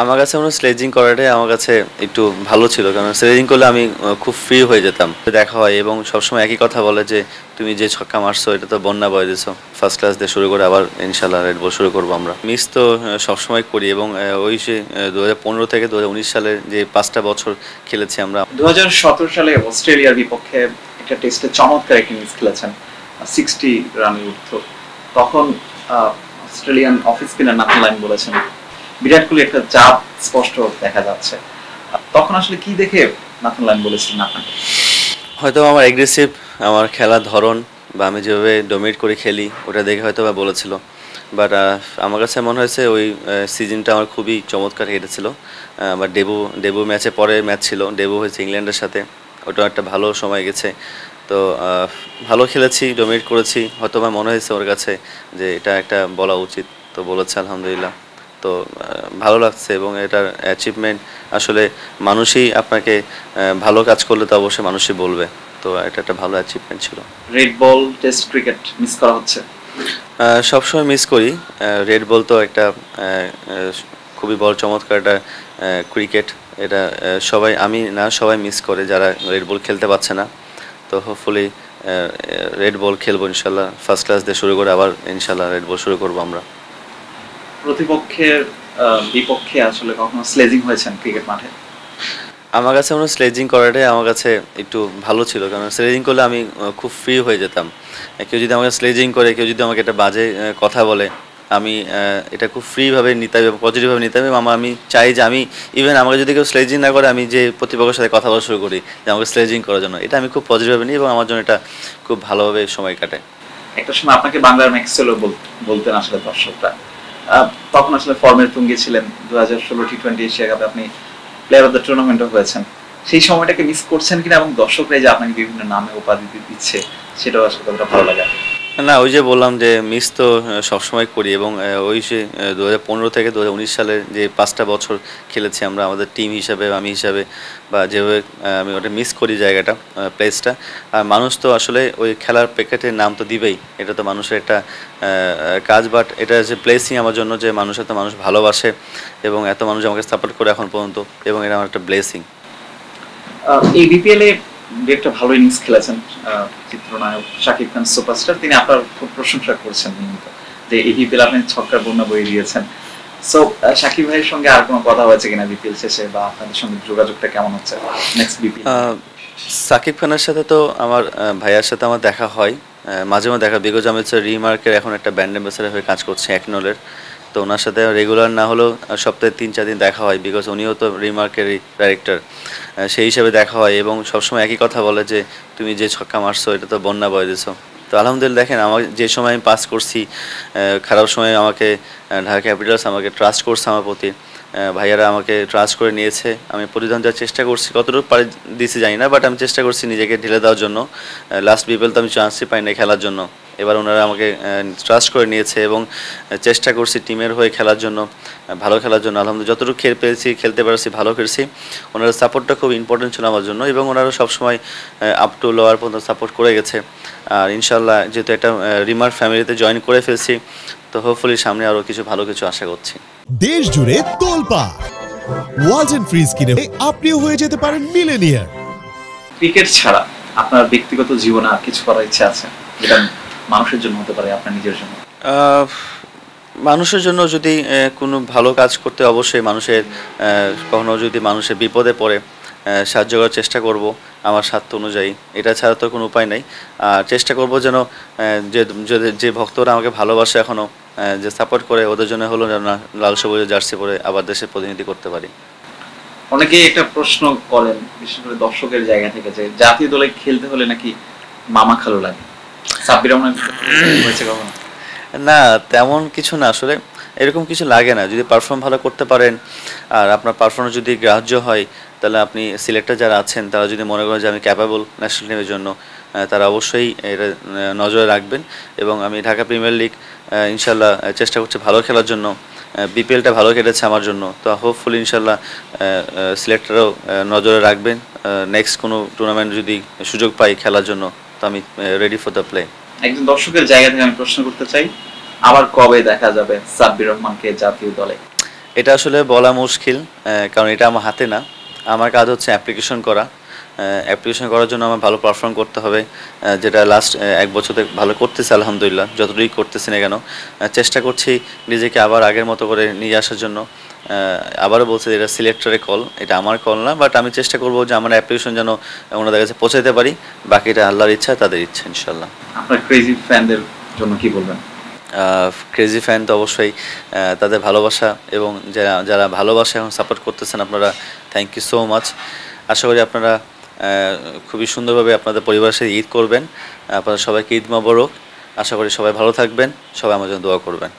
আমার কাছে মনে হয় স্লেজিং করাটাই আমার কাছে একটু ভালো ছিল, কারণ স্লেজিং করলে আমি খুব ফ্রি হয়ে যেতাম। দেখা হয় এবং সবসময় একই কথা বলে যে তুমি যে ছক্কা মারছো এটা তো বন্যা বয়ে দিছো। ফার্স্ট ক্লাস দিয়ে শুরু করে আবার ইনশাল্লাহ রেড বল শুরু করবো আমরা। মিস তো সবসময় করি এবং ওই যে 2015 থেকে 2019 সালের যে 5টা বছর খেলেছি আমরা। 2017 সালে অস্ট্রেলিয়ার বিপক্ষে একটা টেস্টে চমৎকার একটা ইনিংস খেলেছেন, 60 রানের উঠত। তখন Australian off spinner Nathan line বলেছেন বিরাট কোহলি একটা চাপ স্পষ্ট দেখা যাচ্ছে। তখন আসলে কি দেখে নাথন লাইন বলেছিলেন আপনাকে? হয়তো আমার অ্যাগ্রেসিভ, আমার খেলার ধরন বা আমি যেভাবে ডোমিনেট করে খেলি ওটা দেখে হয়তো বা বলেছিল। বাট আমার কাছে মনে হয়েছে ওই সিজনটা আমার খুবই চমৎকার কেটেছিল। আমার ডেবু ম্যাচে পরে ম্যাচ ছিল, ডেবু হয়েছে ইংল্যান্ডের সাথে, ওটা একটা ভালো সময় গেছে। তো ভালো খেলেছি, ডোমিনেট করেছি, হয়তো আমার মনে হয়েছে ওর কাছে যে এটা একটা বলা উচিত, তো বলেছে আলহামদুলিল্লাহ। তো ভালো লাগছে এবং এটার অ্যাচিভমেন্ট আসলে মানুষই আপনাকে ভালো কাজ করলে তো অবশ্যই মানুষই বলবে। তো এটা একটা ভালো অ্যাচিভমেন্ট ছিল। Red ball test cricket miss করা হচ্ছে? সবসময় মিস করি। রেড বল তো একটা খুবই বড় চমৎকার একটা ক্রিকেট। এটা সবাই, আমি না সবাই মিস করে যারা রেড বল খেলতে পারছে না। তো হোপফুলি রেড বল খেলবো ইনশাল্লাহ, ফার্স্ট ক্লাস দিয়ে শুরু করে আবার ইনশাল্লাহ রেড বল শুরু করবো আমরা। প্রতিপক্ষের বিপক্ষে আসলে কখনো স্লেজিং হয়েছেন ক্রিকেট মাঠে? আমার কাছে মনে হয় স্লেজিং করাটাই আমার কাছে একটু ভালো ছিল, কারণ স্লেজিং করলে আমি খুব ফ্রি হয়ে যেতাম। কেউ যদি আমাকে স্লেজিং করে, কেউ যদি আমাকে একটা বাজে কথা বলে, আমি এটা খুব ফ্রিভাবে নিতাম এবং পজিটিভভাবে নিতাম এবং আমি চাই যে আমি ইভেন আমাকে যদি কেউ স্লেজিং না করে, আমি যে প্রতিপক্ষের সাথে কথা বলা শুরু করি যে আমাকে স্লেজিং করার জন্য, এটা আমি খুব পজিটিভভাবে নিই এবং আমার জন্য এটা খুব ভালোভাবে সময় কাটে। একটা সময় আপনাকে বাংলার ম্যাক্সওয়েল বলতেন আসলে দর্শকরা। তখন আসলে ফর্মের তুঙ্গে ছিলেন। 2016 টি-20 এশিয়া কাপে আপনি প্লেয়ার অফ দ্য টুর্নামেন্টও হয়েছেন। সেই সময়টাকে মিস করছেন কিনা এবং দর্শকরাই যে আপনাকে বিভিন্ন নামে উপাধি দিচ্ছে সেটাও আসলে কতটা ভালো লাগে? না, ওই যে বললাম যে মিস তো সবসময় করি এবং ওই যে 2015 থেকে 2019 সালের যে 5টা বছর খেলেছি আমরা আমাদের টিম হিসাবে, আমি হিসাবে বা যেভাবে আমি ওটা মিস করি জায়গাটা, প্লেসটা। আর মানুষ তো আসলে ওই খেলার প্রেক্ষিতে নাম তো দিবেই, এটা তো মানুষের একটা কাজ। বাট এটা যে প্লেসিং আমার জন্য, যে মানুষের তো মানুষ ভালোবাসে এবং এত মানুষ আমাকে সাপোর্ট করে এখন পর্যন্ত, এবং এটা আমার একটা ব্লেসিং। এই বিপিএল এ একটা ভালো ইনিংস খেলেছেন চিত্রনায়ক শাকিব খান সুপারস্টার, তিনি আপনার খুব প্রশংসা করছেন নিয়মিত যে এই বিপিএল আপনি ছক্কার বন্যা বয়ে দিয়েছেন। সো শাকিব ভাইয়ের সঙ্গে আর কোনো কথা হয়েছে কিনা বিপিএল শেষে, বা আপনাদের সঙ্গে যোগাযোগটা কেমন হচ্ছে নেক্সট বিপিএল? সাকিব খানের সাথে তো আমার ভাইয়ার সাথে আমার দেখা হয়, মাঝে মাঝে দেখা, বিকজ আমি হচ্ছে রিমার্কের এখন একটা ব্র্যান্ড অ্যাম্বাসেডর হয়ে কাজ করছি একনলের। তো ওনার সাথে রেগুলার না হলেও সপ্তাহে 3-4 দিন দেখা হয়, বিকজ উনিও তো রিমার্কেরই ডাইরেক্টর। সেই হিসাবে দেখা হয় এবং সবসময় একই কথা বলে যে তুমি যে ছক্কা মারছো এটা তো বন্যা বয়ে দিছো। তো আলহামদুলিল্লাহ, দেখেন আমার যে সময় আমি পাস করছি, খারাপ সময় আমাকে ঢাকা ক্যাপিটালস আমাকে ট্রাস্ট করছে আমার প্রতি, ভাইয়ারা আমাকে ট্রাস্ট করে নিয়েছে। আমি প্রতিদান দেওয়ার চেষ্টা করছি, কতটুকু পারি দিছি জানি না, বাট আমি চেষ্টা করছি নিজেকে ঢেলে দেওয়ার জন্য। লাস্ট বিপিএল তো আমি চান্সই পাই না খেলার জন্য, এবার ওনারা আমাকে ট্রাস্ট করে নিয়েছে এবং চেষ্টা করছি টিমের হয়ে খেলার জন্য, ভালো খেলার জন্য। আলহামদুলিল্লাহ যতটুকু খেলতে পারছি ভালো খেলছি। ওনারা সাপোর্টটা খুব ইম্পর্টেন্ট ছিল আমার জন্য এবং ওনারা সবসময় আপ টু লোয়ার পর্যন্ত সাপোর্ট করে গেছে। আর ইনশাল্লাহ যেহেতু একটা রিমার ফ্যামিলিতে জয়েন করে ফেলছি, তো হোপফুলি সামনে আরও কিছু ভালো কিছু আশা করছি। দেশ জুড়ে তোলপাড় ওয়ালটন ফ্রিজ কিনে আপনিও হয়ে যেতে পারেন মিলেনিয়ার। ক্রিকেট ছাড়া আপনার ব্যক্তিগত জীবনে আর কিছু করার ইচ্ছা আছে যেটা মানুষের জন্য হতে পারে, আপনার নিজের জন্য? মানুষের জন্য যদি কোনো ভালো কাজ করতে, অবশ্যই মানুষের কখনো যদি মানুষের বিপদে পড়ে সাহায্য করার চেষ্টা করব আমার সাধ্য অনুযায়ী, এটা ছাড়া তো কোনো উপায় নেই। আর চেষ্টা করব যেন যে ভক্তরা আমাকে ভালোবাসে এখনও, যে সাপোর্ট করে, ওদের জন্য হলো যেন লাল সবুজের জার্সি পরে আবার দেশের প্রতিনিধি করতে পারি। অনেকেই একটা প্রশ্ন করেন বিশেষ করে দর্শকের জায়গা থেকে যে জাতীয় দলে খেলতে হলে নাকি মামা খালু লাগে। সাব্বির রহমান হয়েছে কখনো? না, তেমন কিছু না, আসলে এরকম কিছু লাগে না। যদি পারফর্ম ভালো করতে পারেন আর আপনার পারফরমেন্স যদি গ্রাহ্য হয়, তাহলে আপনি সিলেক্টর যারা আছেন তারা যদি মনে করেন যে আমি ক্যাপাবল ন্যাশনাল টিমের জন্য, তারা অবশ্যই এটা নজরে রাখবেন। এবং আমি ঢাকা প্রিমিয়ার লিগ ইনশাল্লাহ চেষ্টা করছি ভালো খেলার জন্য। বিপিএলটা ভালো কেটেছে আমার জন্য, তো হোপফুলি ইনশাল্লাহ সিলেক্টরও নজরে রাখবেন। নেক্সট কোনো টুর্নামেন্ট যদি সুযোগ পাই খেলার জন্য, তো আমি রেডি ফর দ্য প্লে। একজন দর্শকের জায়গা থেকে আমি প্রশ্ন করতে চাই, আবার কবে দেখা যাবে সাব্বির রহমানকে জাতীয় দলে? এটা আসলে বলা মুশকিল, কারণ এটা আমার হাতে না। আমার কাজ হচ্ছে অ্যাপ্লিকেশন করা। অ্যাপ্লিকেশন করার জন্য আমার ভালো পারফর্ম করতে হবে, যেটা লাস্ট 1 বছর থেকে ভালো করতেছি আলহামদুলিল্লাহ। যতটুকুই করতেছি না কেন, চেষ্টা করছি নিজেকে আবার আগের মতো করে নিয়ে আসার জন্য। আবারও বলছি, এটা সিলেক্টরের কল, এটা আমার কল না, বাট আমি চেষ্টা করবো যে আমার অ্যাপ্লিকেশন যেন ওনাদের কাছে পৌঁছাতে পারি। বাকিটা আল্লাহর ইচ্ছা, তাদের ইচ্ছা ইনশাল্লাহ। আপনার ক্রেজি ফ্যানদের জন্য কি বলবেন? ক্রেজি ফ্যান তো অবশ্যই, তাদের ভালোবাসা এবং যারা যারা ভালোবাসা এবং সাপোর্ট করতেছেন, আপনারা থ্যাংক ইউ সো মাচ। আশা করি আপনারা খুবই সুন্দরভাবে আপনাদের পরিবারের সাথে ঈদ করবেন। আপনারা সবাইকে ঈদ মোবারক। আশা করি সবাই ভালো থাকবেন, সবাই আমার জন্য দোয়া করবেন।